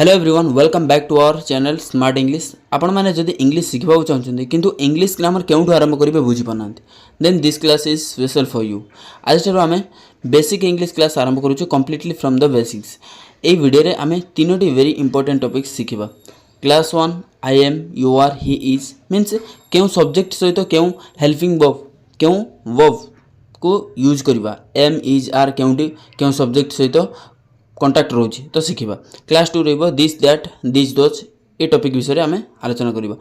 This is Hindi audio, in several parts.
Hello everyone welcome back to our channel smart English. आपण मैंने जदि इंग्लिश शिखा चाहते किंतु इंग्लिश ग्रामर क्यों आरंभ करेंगे बुझी पाना then this class is special for you. आज आम बेसिक इंग्लिश क्लास आरंभ करुँ कम्प्लीटली फ्रॉम द बेसिक्स। ये वीडियो रे आम तीनोटी वेरी इंपोर्टेंट टॉपिक शिखा। Class 1 I am you are he is means क्यों सब्जेक्ट सहित क्यों हेल्पिंग वर्ब क्यों वर्ब को यूज करवा एम इज आर क्यों सब्जेक्ट सहित कंटाक्ट रोचे तो शिखा। क्लास 2 रही दिस दैट दिस दोज ये टॉपिक विषय में आम आलोचना करवा।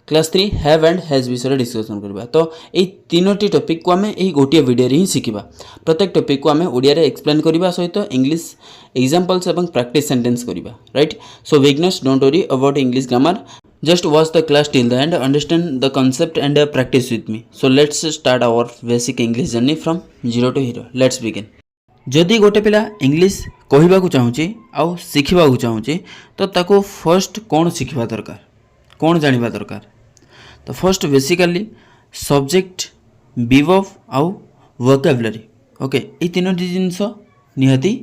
क्लास 3 हैव एंड हैज विषय डिस्कसन करवा। तो ये तीनोटी टॉपिक को आम यही गोटे वीडियो ही शिखा। प्रत्येक टॉपिक को आम ओडिया रे एक्सप्लेन करवा सहित इंग्लिश एग्जांपल्स एवं प्रैक्टिस सेंटेंस करवा। Right so beginners don't worry about English grammar, just watch the class till the end, understand the concept and practice with me. So let's start our basic English journey from zero to hero. Let's begin. जदि गोटे पिला इंग्लिश कहवाक चाहूँगी आउ शिखा चाहूँगी तो ताको फर्स्ट कौन शिखा दरकार कौन जानिबा दरकार। तो फर्स्ट बेसिकली सब्जेक्ट वर्ब आउ वोकाबुलरी ओके ये तीनोटी जिनस निहाती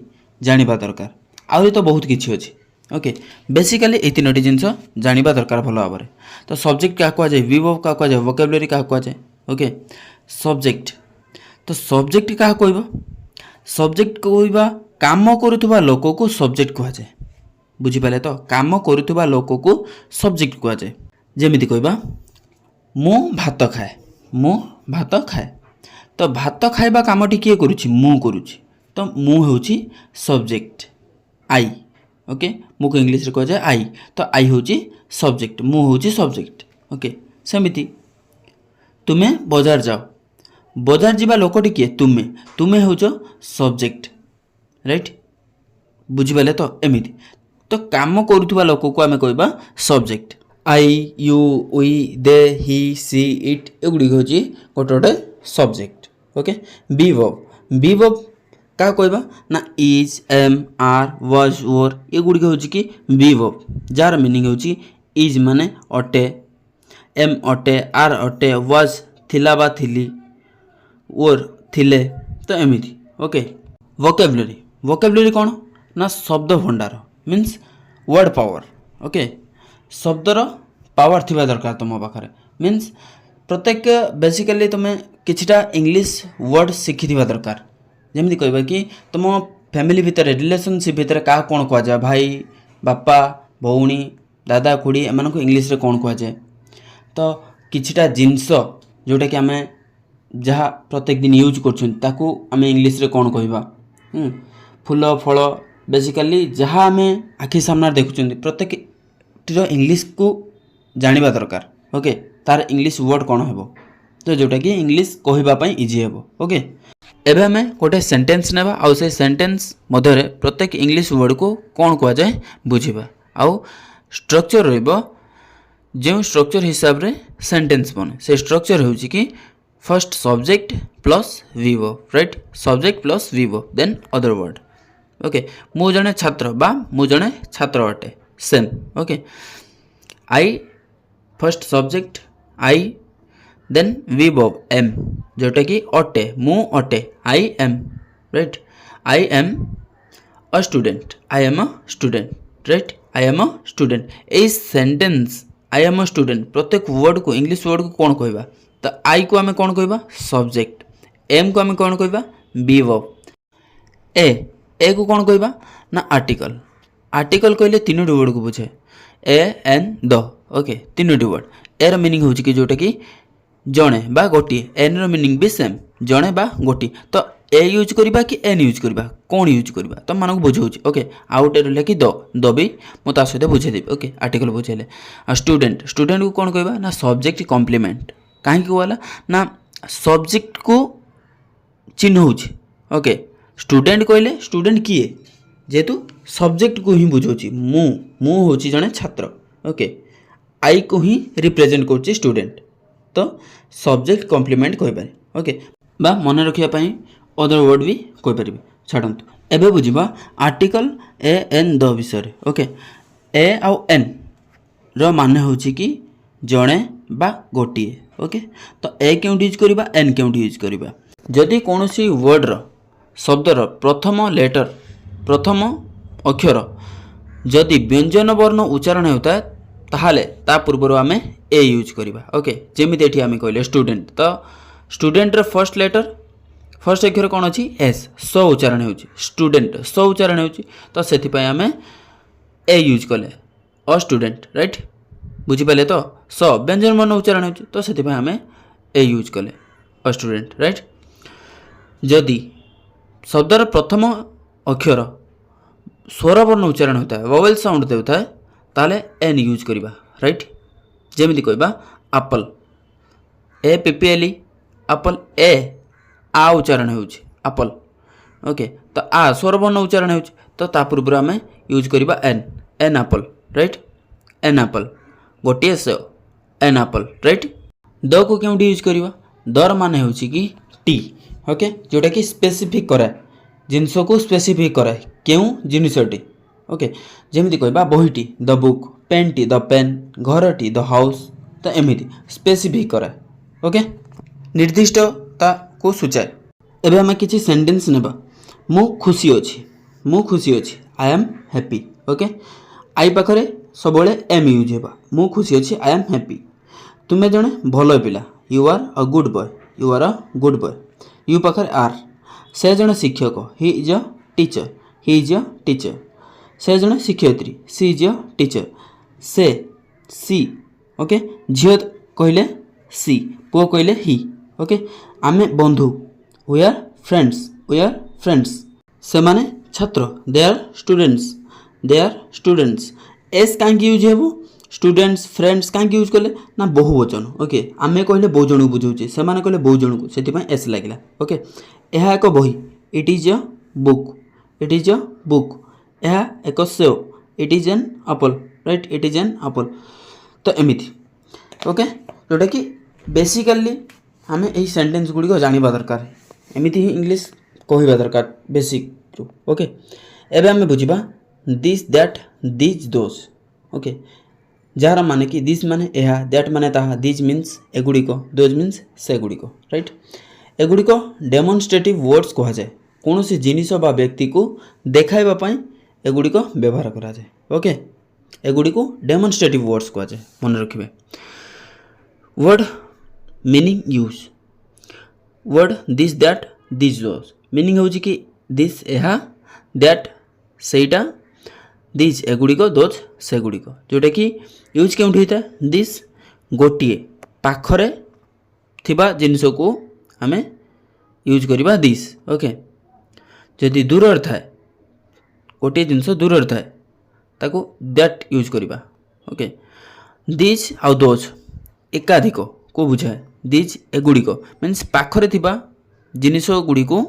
जानिबा दरकार। आहरी तो बहुत किछि अछि ओके बेसिकली ये तीनोटी जिनस जानिबा दरकार भल भाव में। तो सब्जेक्ट क्या कहुए वर्ब क्या कहुए वोकाबुलरी क्या कहुए ओके सब्जेक्ट। तो सब्जेक्ट क्या कहब सब्जेक्ट कहवा काम करुवा लोक को सब्जेक्ट कहुए बुझीपारे। तो काम करुवा लोक को सब्जेक्ट कहुए जमीती कहवा मु भात खाए मु भात खाए। तो भात खाइबा कामटी किए करुछि मु करुछि तो मु होछि सब्जेक्ट आई ओके मु को इंग्लिश रे कहुए आई। तो आई होछि सब्जेक्ट मु होछि सब्जेक्ट ओके। सेमिति तुमे बाजार जाओ बजार जीवा लोकटी किए तुमे तुमे होच सब्जेक्ट राइट बुझीपारे। तो एमिति तो काम करुवा लोक को आम कहबा subject I you we they he she it एगुड़ी हूँ गोटे गोटे सब्जेक्ट ओके। बी वर्ब क्या कहबा ना is am are was were एगुड़ी हूँ कि बी वर्ब जार मीनिंग हूँ इज माने अटे एम अटे आर अटे वाज थिला बा थिली और थिले तो एमिति ओके। वोकाबुलरी कौन ना शब्द भंडार मीन्स वर्ड पावर ओके शब्दर पावर थिबा दरकार तुम पाखे मीन्स प्रत्येक बेसिकली तुम किछिटा इंग्लिश वर्ड शिखि दरकार। जमी कहबा कि तुम फैमिली भितर रिलेशनशिप भितर क्या कौन कहुए भाई बापा भौणी दादा खुड़ी एम को इंग्लिश रे कौन कहुए। तो किछिटा जिनस जोटा कि आम जहाँ प्रत्येक दिन यूज करछुं आम इंग्लिश रे कौन कहबा फूल फल बेसिकली जहाँ आम आखि सामने देखुं प्रत्येक इंग्लिश को जानिबा दरकार ओके तार इंग्लिश वर्ड कौन हेबो तो जोटा कि इंग्लिश कहवाई इजी हेबो ओके। एबे आम गोटे सेंटेंस नेबा आउ से सेंटेंस मध्य प्रत्येक इंग्लिश वर्ड को कौन कह जाए बुझीबा आउ स्ट्रक्चर रहिबो जो स्ट्रक्चर हिसाब रे सेंटेंस बने से स्ट्रक्चर होउची कि first subject plus verb right subject plus verb then other word okay. मु जने छात्र बा मु जने छात्र अटे same okay. I first subject I then verb am जोटा कि अटे मु अटे I am right I am a student I am a student right I am a student. ए sentence I am a student प्रत्येक वर्ड को इंग्लिश वर्ड को कौन कहबा तो आई को आम कौन कहबा सब्जेक्ट एम को आम कौन कहबा वर्ब ए को कौन कहबा ना आर्टिकल आर्टिकल कहले तीनोटी वर्ड को बुझे A N the okay तीनोटी word एर मीनिंग होची कि जोटा कि जणे बा गोटी एन रो मीनिंग भी सेम जणे बा गोटी। तो ए यूज करबा कि एन यूज करबा कौन यूज करबा तो मानक बुझाऊँ ओके। आउट रहा कि द भी मुझे सहित बुझेदेवी ओके आर्टिकल बुझेले। स्टूडेंट स्टूडेंट को कौन कहबा ना सब्जेक्ट कॉम्प्लीमेंट कहीं कहला ना सब्जेक्ट को चिन्हौछि ओके। स्टूडेंट कहले स्टूडेंट किए जेहेतु सब्जेक्ट को ही बुझाऊँ मु हूँ जड़े छात्र ओके आई को ही रिप्रेजेंट कर स्टूडेंट तो सब्जेक्ट कॉम्प्लीमेंट कहीपर ओके बा मन रखापी अदर वर्ड भी कहीपर छाड़तु। एबे बुझा आर्टिकल ए एन द विषय ओके ए आउ एन रो माने होछि कि जड़े बा गोटिए ओके। तो ए क्यों यूज करबा एन क्यों यूज करबा जदि कौन सी वर्ड रो शब्दर प्रथम लेटर प्रथम अक्षर जदि व्यंजन वर्ण उच्चारण होता है ताहले ता पूर्व आम ए यूज करवा ओके जमी ये आम कहले स्टूडेंट तो स्टूडेंट फर्स्ट लेटर फर्स्ट अक्षर कौन अच्छी एस स उच्चारण हो स्टूडेंट स उच्चारण हो तो से आम ए यूज कले अ स्टूडेंट राइट बुझीपारे तो स व्यंजन वर्ण उच्चारण हो तो से आम ए यूज कले अ स्टूडेंट राइट जदि शब्दर प्रथम अक्षर स्वर वर्ण उच्चारण होता है वोवेल साउंड देता है ताले एन यूज करवा राइट जमी कहवा एप्पल ए पीपीएल एप्पल ए आ उच्चारण हो एप्पल ओके तो आ स्वर वर्ण उच्चारण हो तो ता पूर्व आम यूज करवा an an apple right an apple गोटे से एन एप्पल राइट द को क्यों यूज करवा दर मान हो कि टी ओके जोटा कि स्पेसिफिक कराए जिनस को स्पेसिफिक कराए क्यों जिनसटी ओके जमी कहवा बहीटी द बुक पेनटी द पेन घरटी द हाउस तो एमती स्पेसिफिक कराए ओके निर्दिष्टता को सूचाए एबे आम किसी सेंटेंस नेबा मु खुशी अच्छी I am happy okay I पाखरे सब एम यूज होगा मु खुशी अच्छी आई एम हैप्पी तुम्हें जड़े भल पिला you are a good boy you पाखरे आर से जड़े शिक्षक ही इज अ टीचर से जड़े शिक्षयित्री सी इज अ टीचर से सी ओके झील कहले सी पुओ कहले ही ओके आमे बंधु वी आर फ्रेंड्स से माने छात्र दे आर स्टूडेंट्स एस कहीं यूज हेबो स्टूडेंट्स फ्रेंड्स कहीं यूज कले ना बहुवचन ओके आमे कहले बहु जन को बुझाऊे से माने कहले बहु जन को से एस लगे ओके यह एक बही इट इज अ बुक यह एक save it is an apple right it is an apple तो एमती ओके जोटा कि बेसिकली आम यही सेंटेंस गुड़िक जाना दरकार एमती ही इंग्लिश कहवा दरकार बेसिक ओके एबे आम बुझा this that these those okay jar माने कि दिस माने यह दैट माने ताहा दिज मीन्स एगुड़िक दोज मीन्स से गुड़िक राइट एगुड़िक डेमोन्स्ट्रेटिव वर्ड्स कह जाए कौन सी जिनिस बा व्यक्ति को देखाइबा एगुड़िक व्यवहार करा जाए ओके एगुड़ी को डेमोन्स्ट्रेटिव वर्ड्स कह जाए मन रखिए word meaning use word this that this those meaning हो कि दिस यह दैट सेटा दिज एगुड़िक दोज से गुड़िक जोटा कि यूज क्यों होता है दिस गोटे पाखरे थिबा जिनिस को आम यूज करवा दिस ओके जदि दूर थाए गोटे जिनस दूर थाए ताको दैट यूज करवा ओके दिज आउ दोज एकाधिक को बुझाए दिज एगुड़िक मीन्स पाखरे थिबा जिनिस गुड़ी को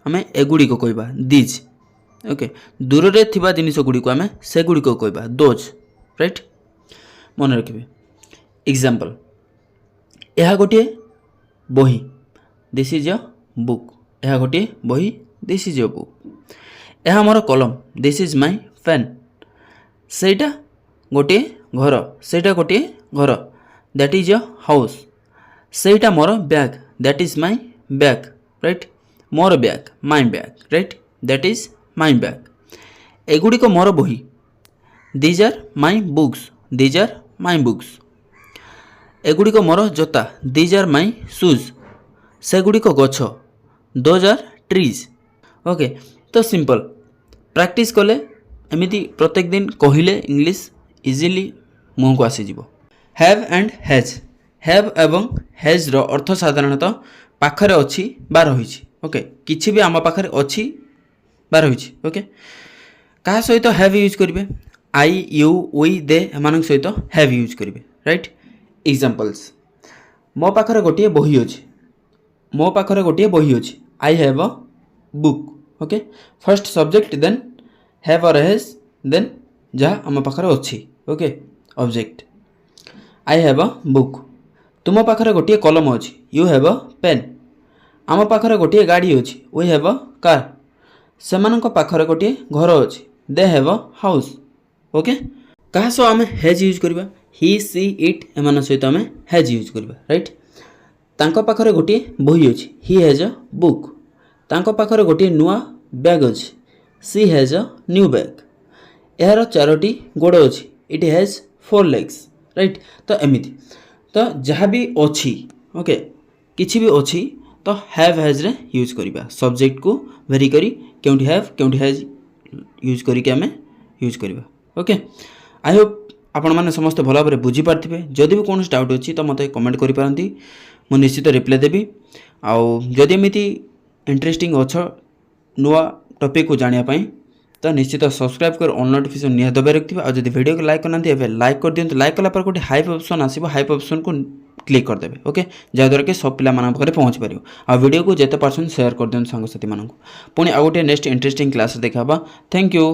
आम एगुड़िक कहवा दिज ओके दूर रे थिबा जिनिस गुड़ी को आम से गुड़ी को कहवा दोज राइट मन रखिए एग्जांपल यह गोटे बही दिस इज अ बुक यह गोटे बही दिस इज अ बुक यह मोर कलम दिस इज माय पेन सेटा गोटे घर सेटा गोटे घर दैट इज अ हाउस सेटा मोर bag that is my bag right मोर bag my bag right that is my bag एगुड़िक मोर बही दीज आर माय बुक्स एगुड़िक मोर जोता दीज आर माय शूज सेगुड़िक गछ दोज आर ट्रीज ओके तो सिंपल प्रैक्टिस कले एमती प्रत्येक दिन कहले इंग्लिश इजिली मुह को आसीज हैव एंड हैव एवं हैज रो अर्थ साधारणतः पाखरे अच्छी बा रही ओके किसी भी आम पाखरे अच्छी बा रही ओके क्या सहित हैव यूज करेंगे I you we they am सहित हैव यूज करेंगे राइट एग्जांपल्स मो पाखरे गोटे बही अच्छी I have a book okay first subject then have और हैज देन जहाँ आम पाखरे अच्छी okay object I have a book तुम पाखरे गोटे कलम अच्छी यू हैव अ पेन आम पाखरे गोटे गाड़ी अच्छी वी हैव अ कार सेमानक पाखरे गोटे घर अच्छी they have a house okay क्या सह आम हैज यूज करवा ही सी इट एम सहित आम हैज यूज करवा राइट तांको पाखरे गोटे बही अच्छी ही हैज अ बुक तांको पाखरे गोटे नुआ बैग अच्छी सी हैज अ न्यू बैग यार चारोटी गोड़ अच्छी इट हैज़ 4 legs राइट। तो एमती तो जहाँ भी अच्छी ओके किसी भी अच्छी तो हैव हैज़ रे यूज करवा सब्जेक्ट को भेरी करी केउंठी हैव केउंठी हैज़ यूज करके आम यूज करवा ओके। आई होप आपण मैंने समस्त भल भाव बुझी पारे जदि भी कौन डाउट अच्छी तो मत कमेंट करें मु निश्चित रिप्लाई देवी। आउ जदि एमती इंटरेस्टिंग अच्छ नुआ टॉपिक को जानापी तो निश्चित सब्सक्राइब कर ऑन नोटिफिकेशन निहाती दबाई रखिए। और जब वीडियो को लाइक करना एवं लाइक कर दिखाँ लाइक कलापर गोटे हाइप ऑप्शन आसो हाइप ऑप्शन को क्लिक करदे ओके जहाँद्वारा कि सब पिला पाखे पहुँच पार आ वीडियो को जिते पार्सन शेयर कर दिखाँ सांगसाथी मानक पुणी आउ गोटे नेक्स्ट इंटरेस्टिंग क्लास देखा। Thank you.